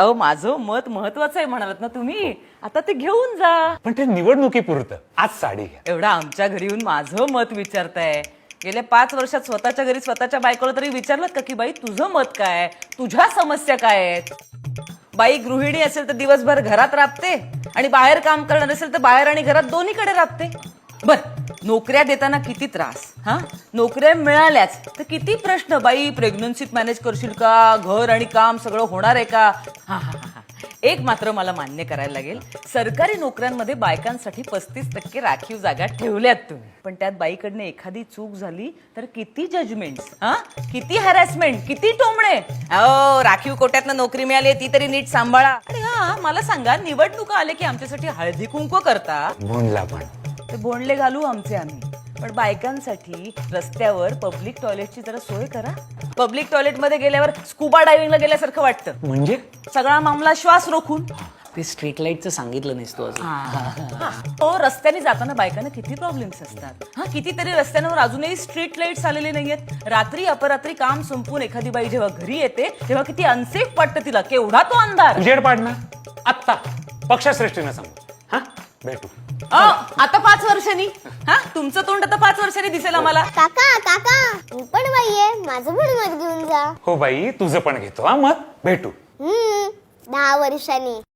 अहो माझं मत महत्वाचं आहे म्हणालात ना तुम्ही, आता ते घेऊन जा. पण ते निवडणुकीपुरतं. आज साडी घ्या. एवढं आमच्या घरी येऊन माझं मत विचारताय. गेल्या 5 वर्षात स्वतःच्या घरी स्वतःच्या बायकोला तरी विचारलं का की बाई तुझं मत काय, तुझ्या समस्या काय आहेत? बाई गृहिणी असेल तर दिवसभर घरात राबते आणि बाहेर काम करणार असेल तर बाहेर आणि घरात दोन्हीकडे राबते. बर, नोकऱ्या देताना किती त्रास, हा नोकऱ्या मिळाल्याच तर किती प्रश्न. बाई प्रेग्नन्सीत मॅनेज करशील का, घर आणि काम सगळं होणार आहे का? हा हा हा. एक मात्र मला मान्य करायला लागेल, सरकारी नोकऱ्यांमध्ये बायकांसाठी 35% राखीव जागा ठेवल्यात तुम्ही. पण त्यात बाईकडनं एखादी चूक झाली तर किती जजमेंट, हा किती हॅरॅसमेंट, किती टोमणे. अहो राखीव कोट्यातनं नोकरी मिळाली ती तरी नीट सांभाळा. आणि हा मला सांगा, निवडणुका आले की आमच्यासाठी हळदी कुंकू करता. बोनला पण ते बोंडले घालू आमचे आम्ही, पण बायकांसाठी रस्त्यावर पब्लिक टॉयलेटची जरा सोय करा. पब्लिक टॉयलेटमध्ये गेल्यावर स्कुबा डायव्हिंगला गेल्यासारखं वाटतं. म्हणजे सगळा मामला श्वास रोखून. ते स्ट्रीट लाईटचं सांगितलं नाहीस तू अजून. हो, रस्त्याने जाताना बायकांना किती प्रॉब्लेम्स असतात. हा कितीतरी रस्त्यांवर अजूनही स्ट्रीट लाईट्स आलेले नाहीयेत. रात्री अपरात्री काम संपून एखादी बाई जेव्हा घरी येते तेव्हा किती अनसेफ वाटतं तिला. केवढा तो अंधार. उजेड पाडणार आत्ता पक्षश्रेष्ठीनं सांगू. हा भेटू. आता 5 वर्षांनी. हा तुमचं तोंड आता 5 वर्षांनी दिसेल आम्हाला. काका काका मी पण बाई आहे, माझं पण मत घेऊन जा. हो बाई, तुझं पण घेतो. हा मत भेटू. 10 वर्षांनी.